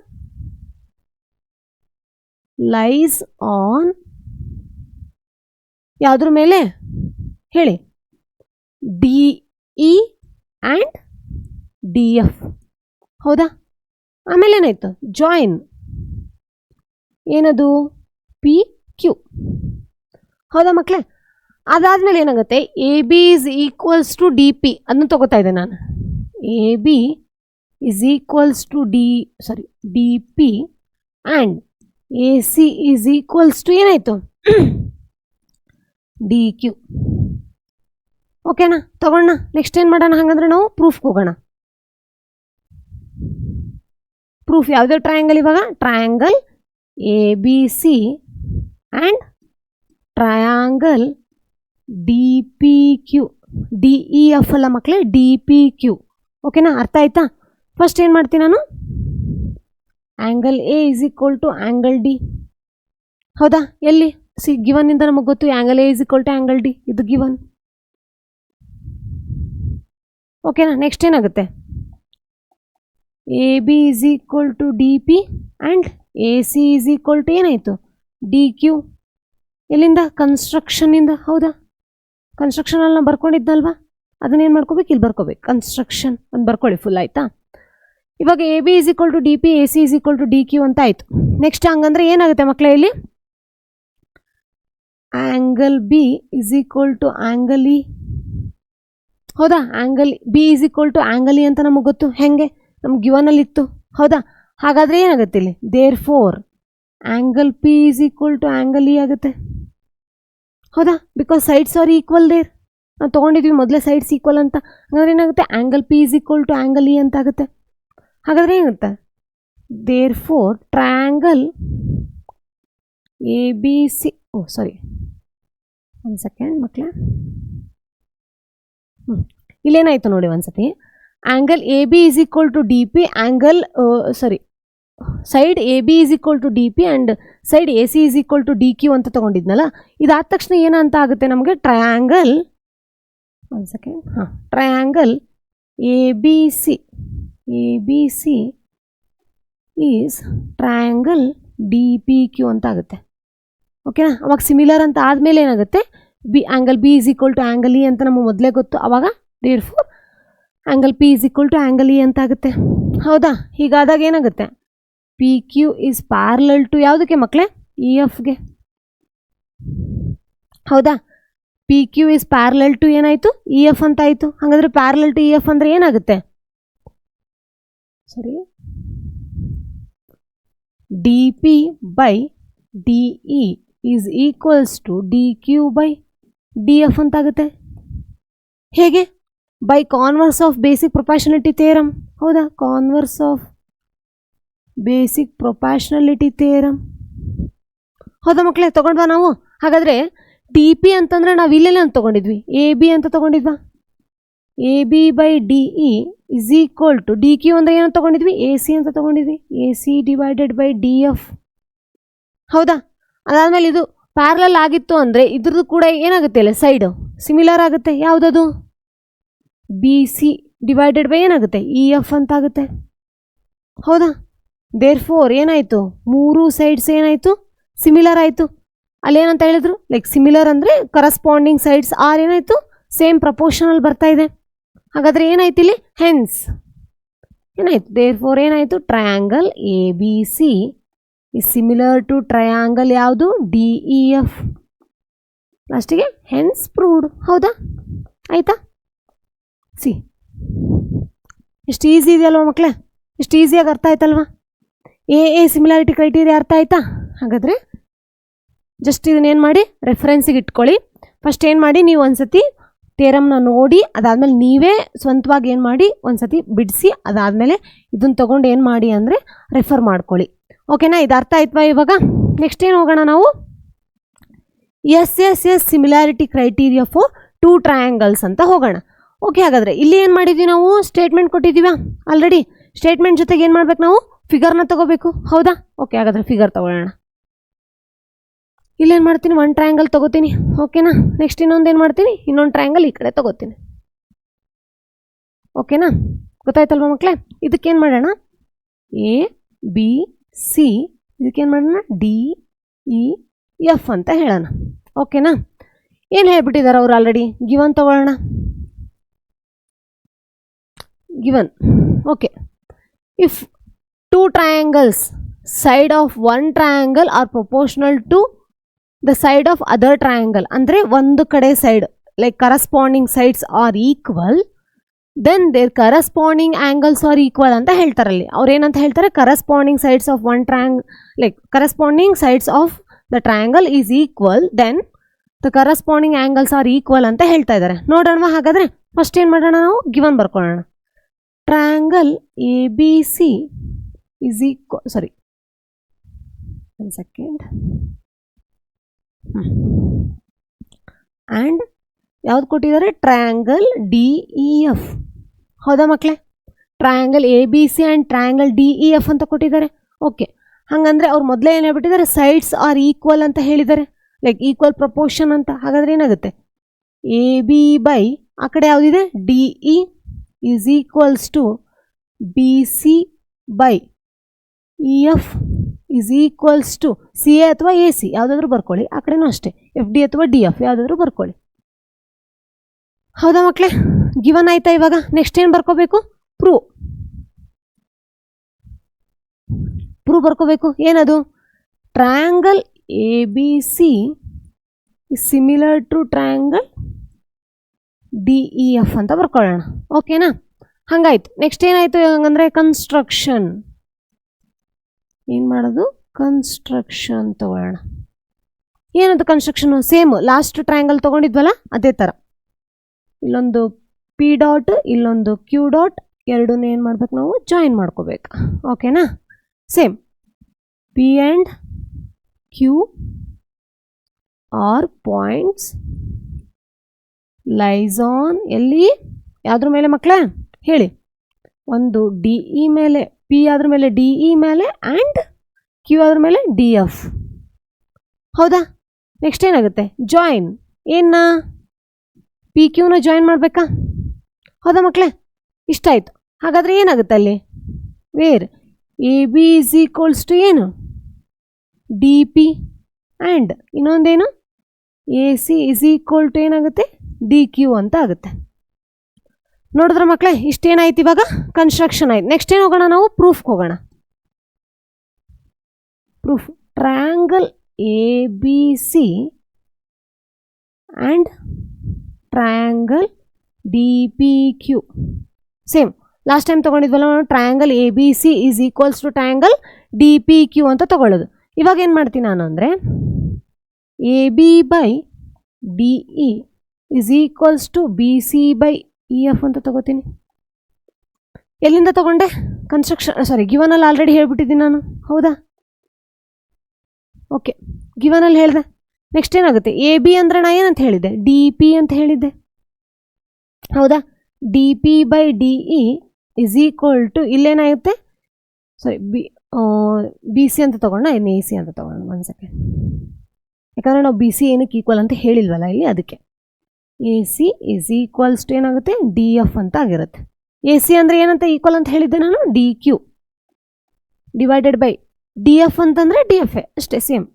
lies on ಯಾವುದ್ರ ಮೇಲೆ ಹೇಳಿ, D E and D F. ಹೌದಾ? ಆಮೇಲೆ ಏನಾಯಿತು, ಜಾಯಿನ್ ಏನದು, ಪಿ ಕ್ಯೂ. ಹೌದಾ ಮಕ್ಕಳೇ? ಅದಾದಮೇಲೆ ಏನಾಗುತ್ತೆ, A B is equals to D P ಅದನ್ನು ತೊಗೋತಾ ಇದ್ದೆ ನಾನು. A B is equals to D P and A C is equals to ಏನಾಯಿತು, ಡಿ ಕ್ಯೂ. ಓಕೆನಾ? ತಗೊಳ್ಳೋಣ. ನೆಕ್ಸ್ಟ್ ಏನು ಮಾಡೋಣ ಹಾಗಂದ್ರೆ, ನಾವು ಪ್ರೂಫ್ಗೆ ಹೋಗೋಣ. ಪ್ರೂಫ್ ಯಾವುದೇ ಟ್ರಯಾಂಗಲ್, ಇವಾಗ triangle A B C and triangle D P Q, D E F ಅಲ್ಲ ಮಕ್ಕಳೇ, ಡಿ ಪಿ ಕ್ಯೂ. ಓಕೆನಾ? ಅರ್ಥ ಆಯ್ತಾ? ಫಸ್ಟ್ ಏನು ಮಾಡ್ತೀನಿ ನಾನು, angle A is equal to angle D. ಹೌದಾ? ಎಲ್ಲಿ ಗಿವನ್ನಿಂದ ನಮಗೆ ಗೊತ್ತು angle A is equal to angle D, ಇದು ಗಿವನ್. ಓಕೆನಾ? ನೆಕ್ಸ್ಟ್ ಏನಾಗುತ್ತೆ, A B is equal to D P and A C is equal to ಏನಾಯಿತು, ಡಿ ಕ್ಯೂ. ಎಲ್ಲಿಂದ, ಕನ್ಸ್ಟ್ರಕ್ಷನ್ನಿಂದ. ಹೌದಾ? ಕನ್ಸ್ಟ್ರಕ್ಷನಲ್ಲಿ ನಾವು ಬರ್ಕೊಂಡಿದ್ನಲ್ವಾ, ಅದನ್ನೇನು ಮಾಡ್ಕೋಬೇಕು, ಇಲ್ಲಿ ಬರ್ಕೋಬೇಕು, ಕನ್ಸ್ಟ್ರಕ್ಷನ್ ಅಂತ ಬರ್ಕೊಳ್ಳಿ ಫುಲ್. ಆಯಿತಾ? ಇವಾಗ A B is equal to D P, A C is equal to D Q ಅಂತ ಆಯಿತು. ನೆಕ್ಸ್ಟ್ ಹಂಗಂದ್ರೆ ಏನಾಗುತ್ತೆ ಮಕ್ಕಳೇ, ಇಲ್ಲಿ angle B is equal to angle E. ಹೌದಾ? Angle B is equal to angle E ಅಂತ ನಮಗೆ ಗೊತ್ತು, ಹೆಂಗೆ ನಮ್ಗೆ ಗಿವನಲ್ಲಿ ಇತ್ತು. ಹೌದಾ? ಹಾಗಾದರೆ ಏನಾಗುತ್ತೆ ಇಲ್ಲಿ, therefore angle P is equal to angle E ಆಗುತ್ತೆ. ಹೌದಾ? Because sides are equal there. ನಾವು ತೊಗೊಂಡಿದ್ವಿ ಮೊದಲೇ ಸೈಡ್ಸ್ ಈಕ್ವಲ್ ಅಂತ. ಹಾಗಾದ್ರೆ ಏನಾಗುತ್ತೆ, angle P is equal to angle E ಅಂತ ಆಗುತ್ತೆ. ಹಾಗಾದರೆ ಏನಾಗುತ್ತೆ, therefore triangle A B C, ಒಂದು ಸೆಕೆಂಡ್ ಮಕ್ಕಳೇ, ಇಲ್ಲೇನಾಯಿತು ನೋಡಿ ಒಂದ್ಸತಿ, angle A B is equal to D P, side A B is equal to D P and side A C is equal to D Q ಅಂತ ತೊಗೊಂಡಿದ್ನಲ್ಲ. ಇದಾದ ತಕ್ಷಣ ಏನಂತ ಆಗುತ್ತೆ ನಮಗೆ, ಟ್ರಯಾಂಗಲ್, ಒಂದು second, triangle A B C is triangle D P Q ಅಂತ ಆಗುತ್ತೆ. ಓಕೆನಾ? ಅವಾಗ ಸಿಮಿಲರ್ ಅಂತ ಆದಮೇಲೆ ಏನಾಗುತ್ತೆ, angle B is equal to angle E ಅಂತ ನಮಗೆ ಮೊದಲೇ ಗೊತ್ತು. ಅವಾಗ therefore angle P is equal to angle E ಅಂತ ಆಗುತ್ತೆ. ಹೌದಾ? ಹೀಗಾದಾಗ ಏನಾಗುತ್ತೆ, P Q is parallel to ಯಾವುದಕ್ಕೆ ಮಕ್ಕಳೇ, ಇ ಎಫ್ಗೆ. ಹೌದಾ? P Q is parallel to ಏನಾಯಿತು, ಇ ಎಫ್ ಅಂತ ಆಯಿತು. ಹಾಗಾದರೆ ಪ್ಯಾರಲಲ್ ಟು ಇ ಎಫ್ ಅಂದರೆ ಏನಾಗುತ್ತೆ, ಸರಿ, D P by D E is equals to D Q by D F ಅಂತಾಗುತ್ತೆ. ಹೇಗೆ? By converse of basic proportionality theorem. ಹೌದಾ? Converse of basic proportionality theorem. ಹೌದಾ ಮಕ್ಕಳೇ? ತೊಗೊಂಡ್ವಾ ನಾವು? ಹಾಗಾದರೆ ಡಿ ಪಿ ಅಂತಂದರೆ ನಾವು ಇಲ್ಲೆಲ್ಲ ಅಂತ ತೊಗೊಂಡಿದ್ವಿ, ಎ ಬಿ ಅಂತ ತೊಗೊಂಡಿದ್ವಾ? A B by D E is equal to D Q ಅಂದರೆ ಏನಂತ ತೊಗೊಂಡಿದ್ವಿ, ಎ ಸಿ ಅಂತ ತೊಗೊಂಡಿದ್ವಿ, A C divided by D F. ಹೌದಾ? ಅದಾದಮೇಲೆ ಇದು ಪ್ಯಾರಲಲ್ ಆಗಿತ್ತು ಅಂದರೆ ಇದ್ರದ್ದು ಕೂಡ ಏನಾಗುತ್ತೆ, ಇಲ್ಲ ಸೈಡು ಸಿಮಿಲರ್ ಆಗುತ್ತೆ. ಯಾವುದದು? ಬಿ ಸಿ ಡಿವೈಡೆಡ್ ಬೈ ಏನಾಗುತ್ತೆ, ಇ ಎಫ್ ಅಂತ ಆಗುತ್ತೆ. ಹೌದಾ? ದೇರ್ಫೋರ್ ಏನಾಯಿತು, ಮೂರು ಸೈಡ್ಸ್ ಏನಾಯಿತು, ಸಿಮಿಲರ್ ಆಯಿತು. ಅಲ್ಲೇನಂತ ಹೇಳಿದ್ರು, ಲೈಕ್ ಸಿಮಿಲರ್ ಅಂದರೆ ಕರಸ್ಪಾಂಡಿಂಗ್ ಸೈಡ್ಸ್ ಆರ್ ಏನಾಯಿತು, ಸೇಮ್ ಪ್ರಪೋರ್ಷನಲ್ ಬರ್ತಾ ಇದೆ. ಹಾಗಾದರೆ ಏನಾಯ್ತು ಇಲ್ಲಿ, ಹೆನ್ಸ್ ಏನಾಯಿತು, ದೇರ್ಫೋರ್ ಏನಾಯಿತು, triangle A B C is similar to triangle ಯಾವುದು, ಡಿ ಇ ಎಫ್. ಲಾಸ್ಟಿಗೆ ಹೆನ್ಸ್ ಪ್ರೂವ್ಡ್. ಹೌದಾ? ಆಯಿತಾ? ಸಿ ಎಷ್ಟು ಈಸಿ ಇದೆಯಲ್ವ ಮಕ್ಕಳೇ, ಎಷ್ಟು ಈಸಿಯಾಗಿ ಅರ್ಥ ಆಯ್ತಲ್ವಾ? ಎ ಸಿಮಿಲಾರಿಟಿ ಕ್ರೈಟೀರಿಯಾ ಅರ್ಥ ಆಯ್ತಾ? ಹಾಗಾದರೆ ಜಸ್ಟ್ ಇದನ್ನೇನು ಮಾಡಿ ರೆಫರೆನ್ಸಿಗೆ ಇಟ್ಕೊಳ್ಳಿ. ಫಸ್ಟ್ ಏನು ಮಾಡಿ, ನೀವು ಒಂದ್ಸತಿ ಥಿಯರಮ್ನ ನೋಡಿ, ಅದಾದಮೇಲೆ ನೀವೇ ಸ್ವಂತವಾಗಿ ಏನು ಮಾಡಿ ಒಂದ್ಸತಿ ಬಿಡಿಸಿ, ಅದಾದಮೇಲೆ ಇದನ್ನು ತೊಗೊಂಡು ಏನು ಮಾಡಿ ಅಂದರೆ ರೆಫರ್ ಮಾಡ್ಕೊಳ್ಳಿ. ಓಕೆನಾ? ಇದು ಅರ್ಥ ಆಯ್ತವಾ ಇವಾಗ? ನೆಕ್ಸ್ಟ್ ಏನು ಹೋಗೋಣ ನಾವು, S similarity criteria for two triangles ಅಂತ ಹೋಗೋಣ. ಓಕೆ, ಹಾಗಾದರೆ ಇಲ್ಲಿ ಏನು ಮಾಡಿದ್ವಿ ನಾವು, ಸ್ಟೇಟ್ಮೆಂಟ್ ಕೊಟ್ಟಿದ್ದೀವಾ ಆಲ್ರೆಡಿ. ಸ್ಟೇಟ್ಮೆಂಟ್ ಜೊತೆಗೆ ಏನು ಮಾಡ್ಬೇಕು ನಾವು, ಫಿಗರ್ನ ತಗೋಬೇಕು. ಹೌದಾ? ಓಕೆ, ಹಾಗಾದರೆ ಫಿಗರ್ ತಗೊಳ್ಳೋಣ. ಇಲ್ಲೇನು ಮಾಡ್ತೀನಿ, ಒಂದು ಟ್ರಯಾಂಗಲ್ ತೊಗೋತೀನಿ. ಓಕೆನಾ? ನೆಕ್ಸ್ಟ್ ಇನ್ನೊಂದು ಏನು ಮಾಡ್ತೀನಿ, ಇನ್ನೊಂದು ಟ್ರಯಾಂಗಲ್ ಈ ಕಡೆ ತೊಗೋತೀನಿ. ಓಕೆನಾ? ಗೊತ್ತಾಯ್ತಲ್ವ ಮಕ್ಕಳೇ? ಇದಕ್ಕೇನು ಮಾಡೋಣ, ಎ ಬಿ ಸಿ, ಇದಕ್ಕೇನು ಮಾಡೋಣ, ಡಿ ಇ ಎಫ್ ಅಂತ ಹೇಳೋಣ. ಓಕೆನಾ? ಏನು ಹೇಳ್ಬಿಟ್ಟಿದ್ದಾರೆ ಅವರು ಆಲ್ರೆಡಿ, ಗಿವನ್ ತಗೊಳ್ಳೋಣ. Given, okay, if two triangles side of one triangle are proportional to the side of other triangle, ಅಂದರೆ ಒಂದು ಕಡೆ side like corresponding sides are equal, then their corresponding angles are equal ಅಂತ ಹೇಳ್ತಾರಲ್ಲಿ. ಅವ್ರು ಏನಂತ ಹೇಳ್ತಾರೆ, corresponding sides of one like corresponding sides of the triangle is equal, then the corresponding angles are equal ಅಂತ ಹೇಳ್ತಾ ಇದ್ದಾರೆ. ನೋಡೋಣ ಹಾಗಾದರೆ. ಫಸ್ಟ್ ಏನು ಮಾಡೋಣ ನಾವು, ಗಿವನ್ ಬರ್ಕೊಳ್ಳೋಣ. Triangle A B C is equal, sorry ಒಂದು ಸೆಕೆಂಡ್, ಆ್ಯಂಡ್ ಯಾವ್ದು ಕೊಟ್ಟಿದ್ದಾರೆ, ಟ್ರಯಾಂಗಲ್ ಡಿ ಇ ಎಫ್. ಹೌದಾ ಮಕ್ಕಳೇ? Triangle A B C and triangle D E F ಅಂತ ಕೊಟ್ಟಿದ್ದಾರೆ. ಓಕೆ, ಹಾಗಂದರೆ ಅವ್ರು ಮೊದಲೇ ಏನು ಹೇಳ್ಬಿಟ್ಟಿದ್ದಾರೆ, ಸೈಡ್ಸ್ ಆರ್ ಈಕ್ವಲ್ ಅಂತ ಹೇಳಿದ್ದಾರೆ, ಲೈಕ್ ಈಕ್ವಲ್ ಪ್ರಪೋರ್ಷನ್ ಅಂತ. ಹಾಗಾದರೆ ಏನಾಗುತ್ತೆ, ಎ ಬಿ ಬೈ ಆ ಕಡೆ ಯಾವುದಿದೆ, D E is equals to B C by E F is equals to C A ಅಥವಾ ಎ ಸಿ ಯಾವುದಾದ್ರೂ ಬರ್ಕೊಳ್ಳಿ, ಆ ಕಡೆನೂ ಅಷ್ಟೇ, ಎಫ್ ಡಿ ಅಥವಾ ಡಿ ಎಫ್ ಯಾವುದಾದ್ರೂ ಬರ್ಕೊಳ್ಳಿ. ಹೌದಾ ಮಕ್ಕಳೇ? ಗಿವನ್ ಆಯ್ತಾ ಇವಾಗ? ನೆಕ್ಸ್ಟ್ ಏನು ಬರ್ಕೋಬೇಕು, ಪ್ರೂವ್ ಬರ್ಕೋಬೇಕು. ಏನದು, triangle A B C is similar to triangle D E F ಅಂತ ಬರ್ಕೊಳ್ಳೋಣ. ಓಕೆನಾ? ಹಂಗಾಯ್ತು. ನೆಕ್ಸ್ಟ್ ಏನಾಯಿತು ಹಂಗಂದರೆ, ಕನ್ಸ್ಟ್ರಕ್ಷನ್. ಏನು ಮಾಡೋದು, ಕನ್ಸ್ಟ್ರಕ್ಷನ್ ತಗೊಳ್ಳೋಣ. ಏನದು ಕನ್ಸ್ಟ್ರಕ್ಷನು, ಸೇಮ್ ಲಾಸ್ಟ್ ಟ್ರಯಾಂಗಲ್ ತೊಗೊಂಡಿದ್ವಲ್ಲ ಅದೇ ಥರ. ಇಲ್ಲೊಂದು ಪಿ ಡಾಟ್, ಇಲ್ಲೊಂದು ಕ್ಯೂ ಡಾಟ್, ಎರಡನ್ನೂ ಏನು ಮಾಡ್ಬೇಕು ನಾವು, ಜಾಯಿನ್ ಮಾಡ್ಕೋಬೇಕು. ಓಕೆನಾ? Same P and Q are points lies on, ಎಲ್ಲಿ, ಯಾವುದ್ರ ಮೇಲೆ ಮಕ್ಕಳೇ ಹೇಳಿ, ಒಂದು ಡಿ ಇ ಮೇಲೆ, ಪಿ ಆದ್ರ ಮೇಲೆ ಡಿ ಇ ಮೇಲೆ, ಆ್ಯಂಡ್ ಕ್ಯೂ ಆದ್ರ ಮೇಲೆ ಡಿ ಎಫ್. ಹೌದಾ? ನೆಕ್ಸ್ಟ್ ಏನಾಗುತ್ತೆ, ಜಾಯಿನ್, ಏನ ಪಿ ಕ್ಯೂನ ಜಾಯಿನ್ ಮಾಡಬೇಕಾ? ಹೌದಾ ಮಕ್ಕಳೇ? ಇಷ್ಟ ಆಯಿತು. ಹಾಗಾದರೆ ಏನಾಗುತ್ತೆ ಅಲ್ಲಿ, where A B is equals to ಏನು, ಡಿ ಪಿ, ಆ್ಯಂಡ್ ಇನ್ನೊಂದೇನು, A C is equal to ಏನಾಗುತ್ತೆ, ಡಿ ಕ್ಯೂ ಅಂತ ಆಗುತ್ತೆ. ನೋಡಿದ್ರೆ ಮಕ್ಕಳೇ ಇಷ್ಟೇನಾಯ್ತು ಇವಾಗ ಕನ್ಸ್ಟ್ರಕ್ಷನ್ ಆಯ್ತು. ನೆಕ್ಸ್ಟ್ ಏನು ಹೋಗೋಣ ನಾವು ಪ್ರೂಫ್ಗೆ ಹೋಗೋಣ. Proof triangle A B C and triangle D P Q same last time ತೊಗೊಂಡಿದ್ವಲ್ಲ ನಾವು triangle A B C is equals to triangle D P Q ಅಂತ ತೊಗೊಳ್ಳೋದು. ಇವಾಗ ಏನು ಮಾಡ್ತೀನಿ ನಾನು ಅಂದರೆ A B by D E is equals to B C by E F ಅಂತ ತೊಗೋತೀನಿ. ಎಲ್ಲಿಂದ ತೊಗೊಂಡೆ? ಗಿವನಲ್ಲಿ ಆಲ್ರೆಡಿ ಹೇಳ್ಬಿಟ್ಟಿದ್ದೀನಿ ನಾನು, ಹೌದಾ? ಓಕೆ, ಗಿವನಲ್ಲಿ ಹೇಳಿದೆ. ನೆಕ್ಸ್ಟ್ ಏನಾಗುತ್ತೆ? ಎ ಬಿ ಅಂದರೆ ನಾ ಏನಂತ ಹೇಳಿದ್ದೆ? ಡಿ ಪಿ ಅಂತ ಹೇಳಿದ್ದೆ, ಹೌದಾ? D P by D E is equal to ಇಲ್ಲೇನಾಗುತ್ತೆ? ಬಿ ಸಿ ಅಂತ ತೊಗೊಂಡ, ಇನ್ನು ಎ ಸಿ ಅಂತ ತೊಗೊಂಡು 1 ಸೆಕೆಂಡ್. ಯಾಕಂದರೆ ನಾವು ಬಿ ಸಿ ಏನಕ್ಕೆ ಈಕ್ವಲ್ ಅಂತ ಹೇಳಿಲ್ವಲ್ಲ ಇಲ್ಲಿ, ಅದಕ್ಕೆ A C is equals to ಏನಾಗುತ್ತೆ? ಡಿ ಎಫ್ ಅಂತ ಆಗಿರುತ್ತೆ. ಎ ಸಿ ಅಂದರೆ ಏನಂತ ಈಕ್ವಲ್ ಅಂತ ಹೇಳಿದ್ದೆ ನಾನು? D Q divided by D F ಅಂತಂದರೆ ಡಿ ಎಫ್ ಎ, ಅಷ್ಟೇ, ಸೇಮ್.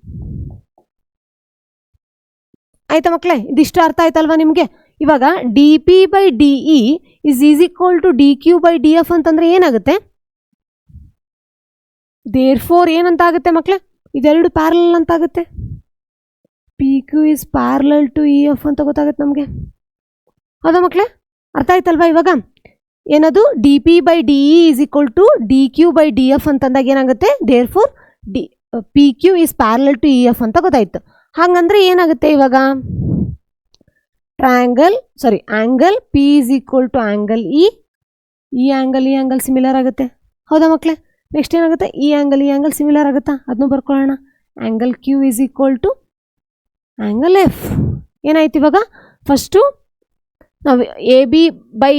ಆಯ್ತಾ ಮಕ್ಕಳೇ? ಇದಿಷ್ಟು ಅರ್ಥ ಆಯ್ತಲ್ವಾ ನಿಮಗೆ? ಇವಾಗ D P by D E is equal to D Q by D F ಅಂತಂದರೆ ಏನಾಗುತ್ತೆ? ದೇರ್ ಫೋರ್ ಏನಂತ ಆಗುತ್ತೆ ಮಕ್ಕಳೇ? ಇದೆರಡು ಪ್ಯಾರಲಲ್ ಅಂತ ಆಗುತ್ತೆ. P Q is parallel to E F ಅಂತ ಗೊತ್ತಾಗುತ್ತೆ ನಮಗೆ, ಹೌದಾ ಮಕ್ಕಳೇ? ಅರ್ಥ ಆಯ್ತಲ್ವಾ ಇವಾಗ? ಏನದು? D P by D E is equal to D Q by D F ಅಂತಂದಾಗ ಏನಾಗುತ್ತೆ? Therefore P Q is parallel to E F ಅಂತ ಗೊತ್ತಾಯ್ತು. ಹಾಗಂದ್ರೆ ಏನಾಗುತ್ತೆ ಇವಾಗ? Angle P is equal to angle E angle similar ಆಗುತ್ತೆ, ಹೌದಾ ಮಕ್ಕಳೇ? ನೆಕ್ಸ್ಟ್ ಏನಾಗುತ್ತೆ? ಈ ಆ್ಯಂಗಲ್ ಸಿಮಿಲರ್ ಆಗುತ್ತಾ? ಅದನ್ನು ಬರ್ಕೊಳ್ಳೋಣ. Angle Q is equal to angle F. ಏನಾಯ್ತು ಇವಾಗ? ಫಸ್ಟು ನಾವು A B by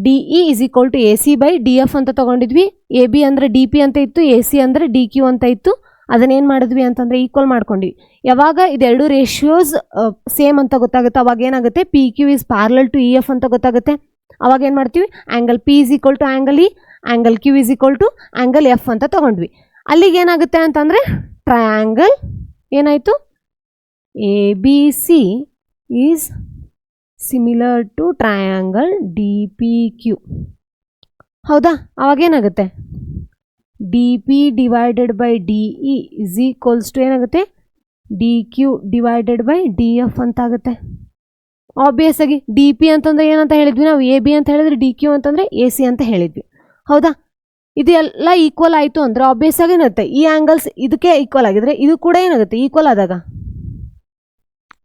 D E is equal to A C by D F ಅಂತ ತೊಗೊಂಡಿದ್ವಿ. ಎ ಬಿ ಅಂದರೆ ಡಿ ಪಿ ಅಂತ ಇತ್ತು, ಎ ಸಿ ಅಂದರೆ ಡಿ ಕ್ಯೂ ಅಂತ ಇತ್ತು. ಅದನ್ನೇನು ಮಾಡಿದ್ವಿ ಅಂತಂದರೆ ಈಕ್ವಲ್ ಮಾಡ್ಕೊಂಡ್ವಿ. ಯಾವಾಗ ಇದೆರಡು ರೇಷಿಯೋಸ್ ಸೇಮ್ ಅಂತ ಗೊತ್ತಾಗುತ್ತೆ ಅವಾಗ ಏನಾಗುತ್ತೆ? P Q is parallel to E F ಅಂತ ಗೊತ್ತಾಗುತ್ತೆ. ಅವಾಗ ಏನು ಮಾಡ್ತೀವಿ? Angle P is equal to angle E, angle Q is equal to angle F ಅಂತ ತೊಗೊಂಡ್ವಿ. ಅಲ್ಲಿಗೆ ಏನಾಗುತ್ತೆ ಅಂತಂದರೆ ಟ್ರಯಾಂಗಲ್ ಏನಾಯಿತು? A B C is similar to triangle D P Q, ಹೌದಾ? ಅವಾಗೇನಾಗುತ್ತೆ? D P divided by D E is equals to ಏನಾಗುತ್ತೆ? D Q divided by D F ಅಂತ ಆಗುತ್ತೆ. ಆಬ್ವಿಯಸ್ ಆಗಿ ಡಿ ಪಿ ಅಂತಂದರೆ ಏನಂತ ಹೇಳಿದ್ವಿ ನಾವು? ಎ ಬಿ ಅಂತ ಹೇಳಿದ್ರೆ ಡಿ ಕ್ಯೂ ಅಂತಂದರೆ ಎ ಸಿ ಅಂತ ಹೇಳಿದ್ವಿ, ಹೌದಾ? ಇದೆಲ್ಲ ಈಕ್ವಲ್ ಆಯಿತು ಅಂದರೆ ಆಬ್ವಿಯಸ್ ಆಗಿ ಏನಾಗುತ್ತೆ? ಈ ಆ್ಯಂಗಲ್ಸ್ ಇದಕ್ಕೆ ಈಕ್ವಲ್ ಆಗಿದ್ರೆ ಇದು ಕೂಡ ಏನಾಗುತ್ತೆ? ಈಕ್ವಲ್ ಆದಾಗ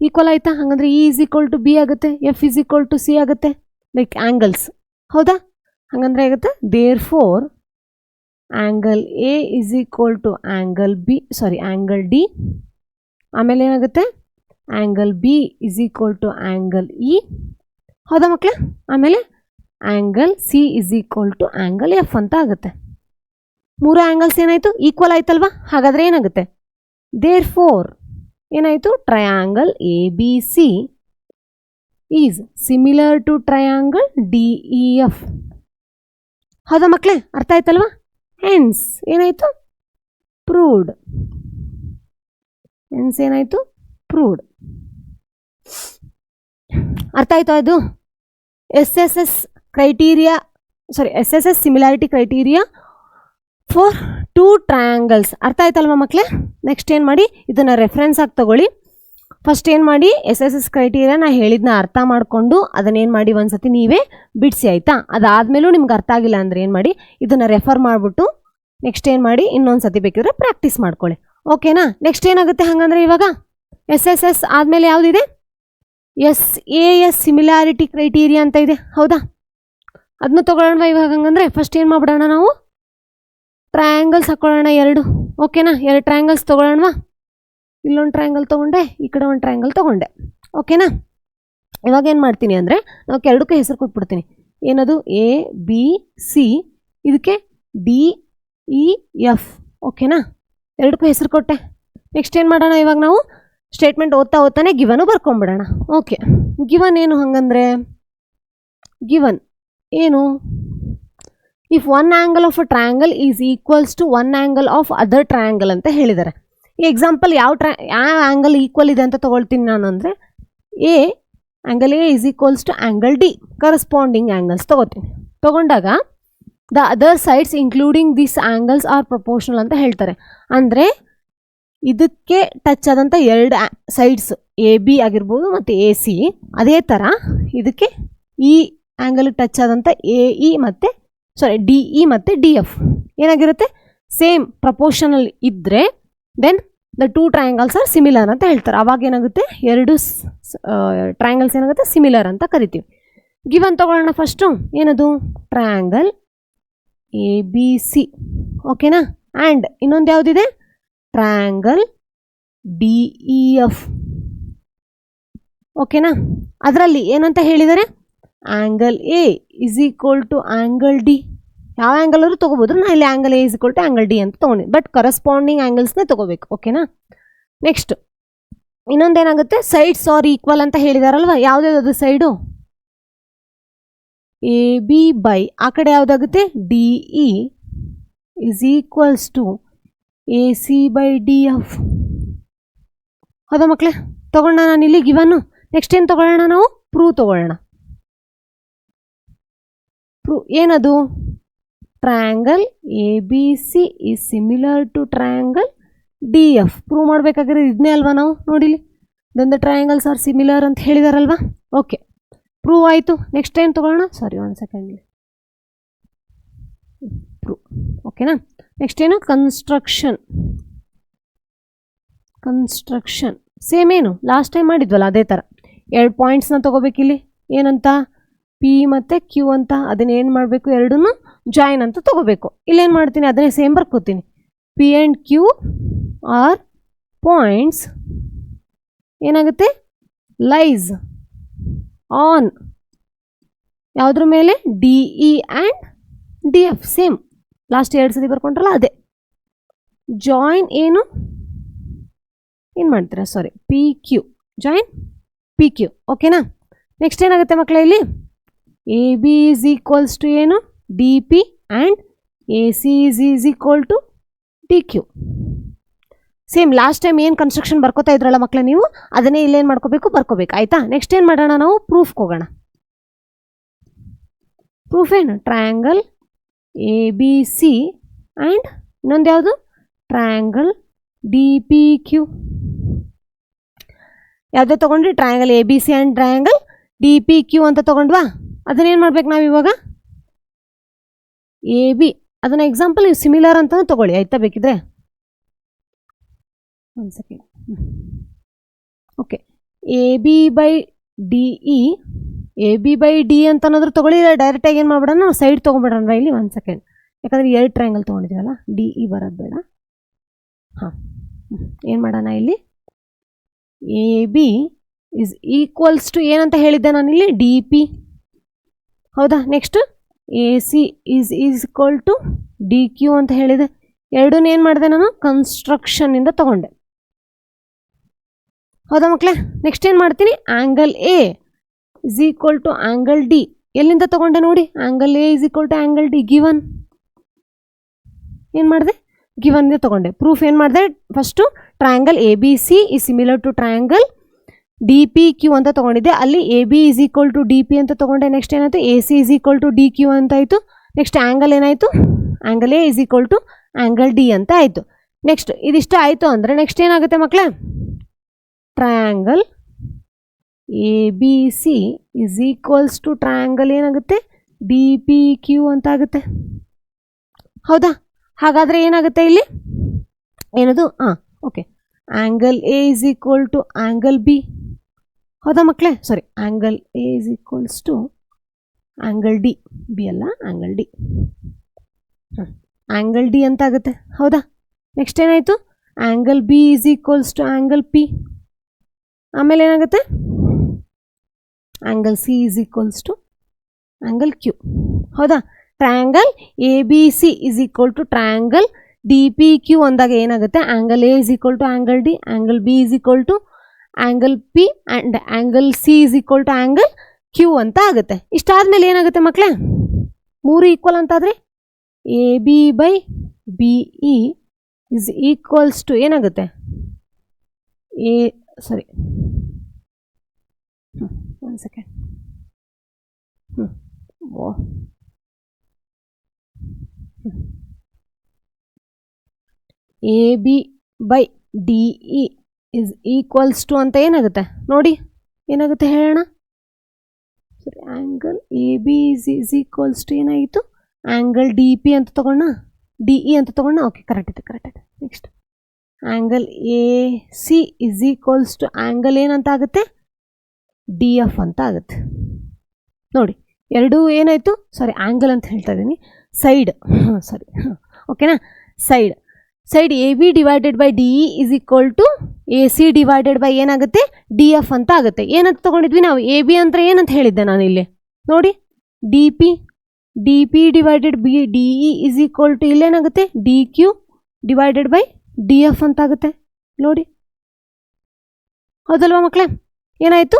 ಈಕ್ವಲ್ ಆಯಿತಾ? ಹಾಗಂದ್ರೆ E is equal to B ಆಗುತ್ತೆ, F is equal to C ಆಗುತ್ತೆ, ಲೈಕ್ ಆ್ಯಂಗಲ್ಸ್, ಹೌದಾ? ಹಾಗಂದ್ರೆ ಆಗುತ್ತೆ therefore angle A is equal to angle D. ಆಮೇಲೆ ಏನಾಗುತ್ತೆ? Angle B is equal to angle E, ಹೌದಾ ಮಕ್ಕಳೇ? ಆಮೇಲೆ angle C is equal to angle F ಅಂತ ಆಗುತ್ತೆ. 3 ಆ್ಯಂಗಲ್ಸ್ ಏನಾಯಿತು? ಈಕ್ವಲ್ ಆಯ್ತಲ್ವಾ? ಹಾಗಾದರೆ ಏನಾಗುತ್ತೆ? ದೇರ್ ಫೋರ್ ಏನಾಯಿತು? Triangle A B C is similar to triangle D E F, ಹೌದಾ ಮಕ್ಕಳೇ? ಅರ್ಥ ಆಯ್ತಲ್ವಾ? ಹೆನ್ಸ್ ಏನಾಯಿತು? ಪ್ರೂವ್ಡ್. ಏನಾಯಿತು? ಪ್ರೂವ್ಡ್. ಅರ್ಥ ಆಯ್ತು ಅದು? S S similarity criteria for 2 triangles. ಅರ್ಥ ಆಯ್ತಲ್ವ ಮಕ್ಕಳೇ? ನೆಕ್ಸ್ಟ್ ಏನು ಮಾಡಿ? ಇದನ್ನು ರೆಫರೆನ್ಸ್ ಆಗಿ ತಗೊಳ್ಳಿ. ಫಸ್ಟ್ ಏನು ಮಾಡಿ? ಎಸ್ ಕ್ರೈಟೀರಿಯಾ ನಾ ಹೇಳಿದ್ನ ಅರ್ಥ ಮಾಡಿಕೊಂಡು ಅದನ್ನೇನು ಮಾಡಿ ಒಂದ್ಸತಿ ನೀವೇ ಬಿಡಿಸಿ, ಆಯಿತಾ? ಅದಾದಮೇಲೂ ನಿಮ್ಗೆ ಅರ್ಥ ಆಗಿಲ್ಲ ಅಂದರೆ ಏನು ಮಾಡಿ? ಇದನ್ನು ರೆಫರ್ ಮಾಡಿಬಿಟ್ಟು ನೆಕ್ಸ್ಟ್ ಏನು ಮಾಡಿ? ಇನ್ನೊಂದು ಸತಿ ಬೇಕಿದ್ರೆ ಪ್ರಾಕ್ಟೀಸ್ ಮಾಡ್ಕೊಳ್ಳಿ, ಓಕೆನಾ? ನೆಕ್ಸ್ಟ್ ಏನಾಗುತ್ತೆ ಹಾಗಂದ್ರೆ ಇವಾಗ ಎಸ್ ಆದಮೇಲೆ ಯಾವುದಿದೆ? ಎಸ್ ಸಿಮಿಲಾರಿಟಿ ಕ್ರೈಟೀರಿಯಾ ಅಂತ ಇದೆ, ಹೌದಾ? ಅದನ್ನು ತೊಗೊಳ್ಳೋಣ ಇವಾಗ. ಹಂಗಂದ್ರೆ ಫಸ್ಟ್ ಏನು ಮಾಡ್ಬಿಡೋಣ ನಾವು? ಟ್ರಯಾಂಗಲ್ಸ್ ಹಾಕೊಳ್ಳೋಣ 2, ಓಕೆನಾ? 2 ಟ್ರಯಾಂಗಲ್ಸ್ ತೊಗೊಳ್ಳೋಣವಾ? ಇಲ್ಲೊಂದು ಟ್ರಯಾಂಗಲ್ ತೊಗೊಂಡೆ, ಈ ಕಡೆ ಒಂದು ಟ್ರಯಾಂಗಲ್ ತೊಗೊಂಡೆ, ಓಕೆನಾ? ಇವಾಗ ಏನು ಮಾಡ್ತೀನಿ ಅಂದರೆ ನಾವು ಎರಡಕ್ಕೂ ಹೆಸರು ಕೊಟ್ಬಿಡ್ತೀನಿ. ಏನದು? ಎ ಬಿ ಸಿ, ಇದಕ್ಕೆ ಡಿ ಇ ಎಫ್, ಓಕೆನಾ? ಎರಡಕ್ಕೂ ಹೆಸರು ಕೊಟ್ಟೆ. ನೆಕ್ಸ್ಟ್ ಏನು ಮಾಡೋಣ ಇವಾಗ ನಾವು? ಸ್ಟೇಟ್ಮೆಂಟ್ ಓದ್ತಾನೆ ಗಿವನು ಬರ್ಕೊಂಬಿಡೋಣ. ಓಕೆ, ಗಿವನ್ ಏನು ಹಾಗಂದ್ರೆ? ಗಿವನ್ ಏನು? If 1 angle of a triangle is equals to 1 angle of other triangle ಅಂತ ಹೇಳಿದ್ದಾರೆ. ಈ ಎಕ್ಸಾಂಪಲ್ ಯಾವ ಆ್ಯಂಗಲ್ ಈಕ್ವಲ್ ಇದೆ ಅಂತ ತೊಗೊಳ್ತೀನಿ ನಾನು ಅಂದರೆ, A angle A is equals to angle D, corresponding angles ತೊಗೋತೀನಿ. ತೊಗೊಂಡಾಗ the other sides including this angles are proportional ಅಂತ ಹೇಳ್ತಾರೆ. ಅಂದರೆ ಇದಕ್ಕೆ ಟಚ್ ಆದಂಥ ಎರಡು ಸೈಡ್ಸ್ ಎ ಬಿ ಆಗಿರ್ಬೋದು ಮತ್ತು ಎ ಸಿ, ಅದೇ ಥರ ಇದಕ್ಕೆ ಈ ಆ್ಯಂಗಲ್ಗೆ ಟಚ್ ಆದಂಥ ಎ ಇ ಮತ್ತು ಡಿ ಇ ಮತ್ತು ಡಿ ಎಫ್ ಏನಾಗಿರುತ್ತೆ, ಸೇಮ್ ಪ್ರಪೋರ್ಷನಲ್ ಇದ್ದರೆ then the two triangles are similar ಅಂತ ಹೇಳ್ತಾರೆ. ಅವಾಗ ಏನಾಗುತ್ತೆ, ಎರಡು ಟ್ರಯಾಂಗಲ್ಸ್ ಏನಾಗುತ್ತೆ, ಸಿಮಿಲರ್ ಅಂತ ಕರಿತೀವಿ. ಗಿವನ್ ತಗೊಳ್ಳೋಣ ಫಸ್ಟು. ಏನದು, ಟ್ರಯಾಂಗಲ್ ಎ ಬಿ ಸಿ, ಓಕೆನಾ. ಆ್ಯಂಡ್ ಇನ್ನೊಂದು ಯಾವುದಿದೆ, ಟ್ರಯಾಂಗಲ್ ಡಿ ಇ ಎಫ್, ಓಕೆನಾ. ಅದರಲ್ಲಿ ಏನಂತ ಹೇಳಿದ್ದಾರೆ, angle A is equal to angle D. ಯಾವ ಆ್ಯಂಗಲ್ ಅವರು ತೊಗೋಬೋದು, ನಾನು ಇಲ್ಲಿ angle A is equal to angle D ಅಂತ ತೊಗೊಂಡಿದ್ದೆ, ಬಟ್ ಕರಸ್ಪಾಂಡಿಂಗ್ ಆ್ಯಂಗಲ್ಸ್ನೇ ತೊಗೋಬೇಕು, ಓಕೆನಾ. ನೆಕ್ಸ್ಟ್ ಇನ್ನೊಂದೇನಾಗುತ್ತೆ, ಸೈಡ್ಸ್ ಆರ್ ಈಕ್ವಲ್ ಅಂತ ಹೇಳಿದಾರಲ್ವ, ಯಾವುದ್ಯಾವುದು ಸೈಡು, ಎ ಬಿ ಬೈ ಆ ಕಡೆ ಯಾವುದಾಗುತ್ತೆ, D E is equals to A C by D F. ಹೌದಾ ಮಕ್ಕಳೇ, ತೊಗೊಂಡ ನಾನು ಇಲ್ಲಿ ಗಿವನ್ನು. ನೆಕ್ಸ್ಟ್ ಏನು ತೊಗೊಳ್ಳೋಣ ನಾವು, ಪ್ರೂವ್ ತೊಗೊಳ್ಳೋಣ. ಪ್ರೂವ್ ಏನದು, triangle A B C is similar to triangle D F. Prove ಮಾಡಬೇಕಾಗಿರೋ ಇದನ್ನೇ ಅಲ್ವಾ ನಾವು, ನೋಡಿಲಿ then the triangles are similar ಅಂತ ಹೇಳಿದಾರಲ್ವಾ. ಓಕೆ, ಪ್ರೂವ್ ಆಯಿತು. ನೆಕ್ಸ್ಟ್ ಏನು ತೊಗೊಳ್ಳೋಣ, ಸಾರಿ ಒಂದು ಸೆಕೆಂಡ್, ಪ್ರೂವ್, ಓಕೆನಾ. ನೆಕ್ಸ್ಟ್ ಏನು, ಕನ್ಸ್ಟ್ರಕ್ಷನ್. ಸೇಮ್ ಏನು ಲಾಸ್ಟ್ ಟೈಮ್ ಮಾಡಿದ್ವಲ್ಲ ಅದೇ ಥರ ಎರಡು ಪಾಯಿಂಟ್ಸ್ನ ತೊಗೋಬೇಕಿಲ್ಲಿ. ಏನಂತ, ಪಿ ಮತ್ತು ಕ್ಯೂ ಅಂತ. ಅದನ್ನ ಏನು ಮಾಡಬೇಕು, ಎರಡನ್ನೂ ಜಾಯಿನ್ ಅಂತ ತೊಗೋಬೇಕು. ಇಲ್ಲೇನು ಮಾಡ್ತೀನಿ, ಅದನ್ನೇ ಸೇಮ್ ಬರ್ಕೋತೀನಿ. P and Q are points ಏನಾಗುತ್ತೆ, ಲೈಸ್ ಆನ್ ಯಾವುದ್ರ ಮೇಲೆ, D E and D F. Same last ಎರಡು ಸತಿ ಬರ್ಕೊಂಡ್ರಲ್ಲ ಅದೇ. ಜಾಯಿನ್ ಏನು ಮಾಡ್ತೀರಾ, sorry P Q, join P Q, ಓಕೆನಾ. ನೆಕ್ಸ್ಟ್ ಏನಾಗುತ್ತೆ ಮಕ್ಕಳೇ, ಇಲ್ಲಿ A B is equals to ಏನು, D P and A C is equal to D Q. Same last time ಏನು ಕನ್ಸ್ಟ್ರಕ್ಷನ್ ಬರ್ಕೋತಾ ಇದ್ರಲ್ಲ ಮಕ್ಕಳೇ ನೀವು, ಅದನ್ನೇ ಇಲ್ಲೇನು ಮಾಡ್ಕೋಬೇಕು, ಬರ್ಕೋಬೇಕು, ಆಯಿತಾ. ನೆಕ್ಸ್ಟ್ ಏನು ಮಾಡೋಣ ನಾವು, ಪ್ರೂಫ್ಗೆ ಹೋಗೋಣ. ಪ್ರೂಫ್ ಏನು, triangle A B C and ಇನ್ನೊಂದು ಯಾವುದು, ಟ್ರಯಾಂಗಲ್ ಡಿ ಪಿ ಕ್ಯೂ. ಯಾವುದೇ ತೊಗೊಂಡ್ರಿ, triangle A B C and triangle D P Q ಅಂತ ತೊಗೊಂಡ್ವಾ. ಅದನ್ನೇನು ಮಾಡ್ಬೇಕು ನಾವು ಇವಾಗ, ಎ ಬಿ ಅದನ್ನು ಎಕ್ಸಾಂಪಲ್ ನೀವು ಸಿಮಿಲರ್ ಅಂತ ತೊಗೊಳ್ಳಿ, ಆಯ್ತಾ. ಬೇಕಿದ್ರೆ ಒಂದು second, okay. A B by D E, A B by D ಅಂತ ಅನ್ನೋದ್ರ ತೊಗೊಳ್ಳಿ, ಡೈರೆಕ್ಟಾಗಿ ಏನು ಮಾಡ್ಬಿಡೋಣ, ನಾವು ಸೈಡ್ ತೊಗೊಂಡ್ಬಿಡೋಣ ಇಲ್ಲಿ. ಒಂದು ಸೆಕೆಂಡ್, ಯಾಕಂದರೆ ಎರಡು ಟ್ರಯಾಂಗಲ್ ತೊಗೊಂಡಿದ್ದೀವಲ್ಲ, ಡಿ ಇ ಬರೋದು ಬೇಡ. ಹಾಂ, ಏನು ಮಾಡೋಣ ಇಲ್ಲಿ, A B is equals to ಏನಂತ ಹೇಳಿದ್ದೆ ನಾನಿಲ್ಲಿ, ಡಿ ಪಿ, ಹೌದಾ. Next A C is equal to D Q ಅಂತ ಹೇಳಿದೆ. ಎರಡನ್ನೂ ಏನು ಮಾಡಿದೆ ನಾನು, ಕನ್ಸ್ಟ್ರಕ್ಷನ್ನಿಂದ ತೊಗೊಂಡೆ, ಹೌದಾ ಮಕ್ಕಳೇ. ನೆಕ್ಸ್ಟ್ ಏನು ಮಾಡ್ತೀನಿ, angle A is equal to angle D. ಎಲ್ಲಿಂದ ತೊಗೊಂಡೆ ನೋಡಿ, angle A is equal to angle D, given. ಏನು ಮಾಡಿದೆ, ಗಿವನ್ಗೆ ತೊಗೊಂಡೆ. ಪ್ರೂಫ್ ಏನು ಮಾಡಿದೆ, first triangle A B C is similar to triangle D P Q ಅಂತ ತೊಗೊಂಡಿದ್ದೆ, ಅಲ್ಲಿ A B is equal to D P ಅಂತ ತೊಗೊಂಡೆ. ನೆಕ್ಸ್ಟ್ ಏನಾಯಿತು, A C is equal to D Q ಅಂತ ಆಯಿತು. ನೆಕ್ಸ್ಟ್ ಆ್ಯಂಗಲ್ ಏನಾಯಿತು, angle A is equal to angle D ಅಂತ ಆಯಿತು. ನೆಕ್ಸ್ಟ್ ಇದಿಷ್ಟು ಆಯಿತು ಅಂದರೆ ನೆಕ್ಸ್ಟ್ ಏನಾಗುತ್ತೆ ಮಕ್ಕಳೇ, triangle A B C is equals to triangle ಏನಾಗುತ್ತೆ, ಡಿ ಪಿ ಕ್ಯೂ ಅಂತ ಆಗುತ್ತೆ, ಹೌದಾ. ಹಾಗಾದರೆ ಏನಾಗುತ್ತೆ ಇಲ್ಲಿ, ಏನದು, ಹಾಂ okay, angle A is equal to angle B, ಹೌದಾ ಮಕ್ಕಳೇ. Sorry, angle A is equals to angle D, B ಅಲ್ಲ ಆ್ಯಂಗಲ್ ಡಿ, ಆ್ಯಂಗಲ್ ಡಿ ಅಂತ ಆಗುತ್ತೆ, ಹೌದಾ. ನೆಕ್ಸ್ಟ್ ಏನಾಯಿತು, angle B is equals to angle P. ಆಮೇಲೆ ಏನಾಗುತ್ತೆ, angle C is equals to angle Q, ಹೌದಾ. Triangle A B C is equal to triangle D P Q ಅಂದಾಗ ಏನಾಗುತ್ತೆ, angle A is equal to angle D, angle B is equal to angle P and angle C is equal to angle Q ಅಂತ ಆಗುತ್ತೆ. ಇಷ್ಟಾದಮೇಲೆ ಏನಾಗುತ್ತೆ ಮಕ್ಕಳೇ, ಮೂರು equal ಅಂತಾದರೆ A B by B E is equals to ಏನಾಗುತ್ತೆ, 1 second. AB by DE is equals to ಅಂತ ಏನಾಗುತ್ತೆ ನೋಡಿ, ಏನಾಗುತ್ತೆ ಹೇಳೋಣ. ಸರಿ, angle AB is equals to ಏನಾಯಿತು, ಆ್ಯಂಗಲ್ DP ಅಂತ ತಗೊಂಡ, DE ಅಂತ ತಗೊಂಡ. ಓಕೆ, ಕರೆಕ್ಟ್ ಇದೆ. Next angle AC is equals to angle ಏನಂತ ಆಗುತ್ತೆ, DF ಅಂತ ಆಗುತ್ತೆ. ನೋಡಿ, ಎರಡೂ ಏನಾಯಿತು, ಸಾರಿ ಆ್ಯಂಗಲ್ ಅಂತ ಹೇಳ್ತಾ ಇದ್ದೀನಿ, ಸೈಡ್, ಸಾರಿ, ಓಕೆನಾ. Side AB divided by DE is equal to AC divided by ಏನಾಗುತ್ತೆ, DF ಅಂತ ಆಗುತ್ತೆ. ಏನಂತ ತೊಗೊಂಡಿದ್ವಿ ನಾವು, AB ಅಂದರೆ ಏನಂತ ಹೇಳಿದ್ದೆ ನಾನು ಇಲ್ಲಿ ನೋಡಿ, DP divided by DE is equal to ಇಲ್ಲೇನಾಗುತ್ತೆ, DQ ಡಿವೈಡೆಡ್ ಬೈ DF ಅಂತ ಆಗುತ್ತೆ ನೋಡಿ. ಹೌದಲ್ವಾ ಮಕ್ಕಳೇ, ಏನಾಯಿತು,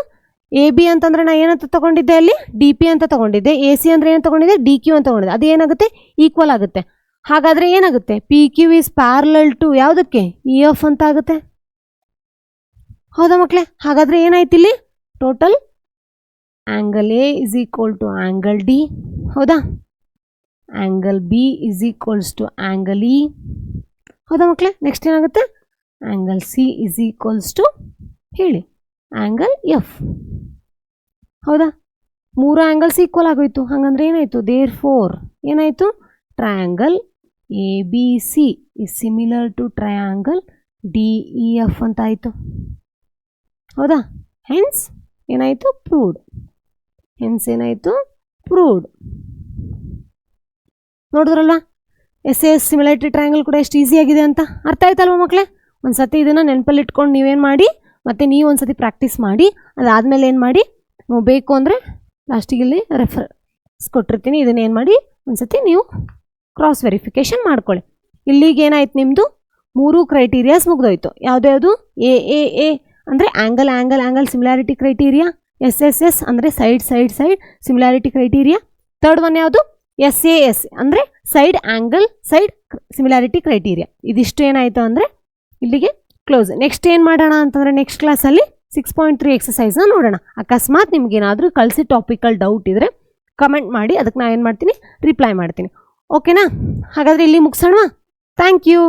AB ಅಂತಂದ್ರೆ ನಾ ಏನಂತ ತೊಗೊಂಡಿದ್ದೆ ಅಲ್ಲಿ, DP ಅಂತ ತೊಗೊಂಡಿದ್ದೆ. AC ಅಂದರೆ ಏನು ತೊಗೊಂಡಿದ್ದೆ, DQ ಅಂತ ತೊಗೊಂಡಿದ್ದೆ. ಅದು ಏನಾಗುತ್ತೆ, ಈಕ್ವಲ್ ಆಗುತ್ತೆ. ಹಾಗಾದರೆ ಏನಾಗುತ್ತೆ, PQ ಈಸ್ ಪ್ಯಾರಲಲ್ ಟು ಯಾವುದಕ್ಕೆ, EF ಅಂತ ಆಗುತ್ತೆ. ಹೌದಾ ಮಕ್ಕಳೇ, ಹಾಗಾದರೆ ಏನಾಯ್ತು ಇಲ್ಲಿ, total angle A is equal to angle D. ಹೌದಾ, angle B is equals to angle E. ಹೌದಾ ಮಕ್ಕಳೇ, ನೆಕ್ಸ್ಟ್ ಏನಾಗುತ್ತೆ, angle C is equals to ಹೇಳಿ, ಆ್ಯಂಗಲ್ F. ಹೌದಾ, 3 ಆ್ಯಂಗಲ್ಸ್ ಈಕ್ವಲ್ ಆಗೋಯ್ತು. ಹಾಗಂದ್ರೆ ಏನಾಯಿತು, ದೇರ್ ಫೋರ್ ಏನಾಯಿತು, triangle ABC is similar to triangle DEF ಅಂತ ಆಯಿತು. ಹೌದಾ, ಹೆನ್ಸ್ ಏನಾಯಿತು, ಪ್ರೂವ್ಡ್. ನೋಡಿದ್ರಲ್ವಾ, SAS ಸಿಮಿಲಾರಿಟಿ ಟ್ರಯಾಂಗಲ್ ಕೂಡ ಎಷ್ಟು ಈಸಿಯಾಗಿದೆ ಅಂತ. ಅರ್ಥ ಆಯ್ತಲ್ವ ಮಕ್ಕಳೇ. ಒಂದು ಸತಿ ಇದನ್ನು ನೆನಪಲ್ಲಿ ಇಟ್ಕೊಂಡು ನೀವೇನು ಮಾಡಿ, ಮತ್ತು ನೀವು ಒಂದು ಸತಿ ಪ್ರಾಕ್ಟೀಸ್ ಮಾಡಿ, ಅದಾದಮೇಲೆ ಏನು ಮಾಡಿ, ಬೇಕು ಅಂದರೆ ಲಾಸ್ಟಿಗೆ ಇಲ್ಲಿ ರೆಫರೆನ್ಸ್ ಕೊಟ್ಟಿರ್ತೀನಿ, ಇದನ್ನೇನು ಮಾಡಿ ಒಂದು ಸತಿ ನೀವು ಕ್ರಾಸ್ ವೆರಿಫಿಕೇಷನ್ ಮಾಡ್ಕೊಳ್ಳಿ. ಇಲ್ಲಿಗೆ ಏನಾಯ್ತು, ನಿಮ್ಮದು 3 ಕ್ರೈಟೀರಿಯಾಸ್ ಮುಗ್ದೋಯ್ತು. ಯಾವುದ್ಯಾವುದು, ಎ ಅಂದರೆ ಆ್ಯಂಗಲ್ ಸಿಮಿಲಾರಿಟಿ ಕ್ರೈಟೀರಿಯಾ, SSS ಅಂದರೆ side similarity criteria. Third one ಯಾವುದು, SAS ಅಂದರೆ ಸೈಡ್ ಸಿಮಿಲಾರಿಟಿ ಕ್ರೈಟೀರಿಯಾ. ಇದಿಷ್ಟು ಏನಾಯಿತು ಅಂದರೆ ಇಲ್ಲಿಗೆ ಕ್ಲೋಸ್. ನೆಕ್ಸ್ಟ್ ಏನು ಮಾಡೋಣ ಅಂತಂದರೆ, ನೆಕ್ಸ್ಟ್ ಕ್ಲಾಸಲ್ಲಿ 6.3 ಎಕ್ಸಸೈಸ್ನ ನೋಡೋಣ. ಅಕಸ್ಮಾತ್ ನಿಮ್ಗೇನಾದರೂ ಕಳಿಸಿ ಟಾಪಿಕಲ್ ಡೌಟ್ ಇದ್ದರೆ ಕಮೆಂಟ್ ಮಾಡಿ, ಅದಕ್ಕೆ ನಾನು ಏನು ಮಾಡ್ತೀನಿ, ರಿಪ್ಲೈ ಮಾಡ್ತೀನಿ. ಓಕೆನಾ, ಹಾಗಾದರೆ ಇಲ್ಲಿ ಮುಗಿಸೋಣ. Thank you.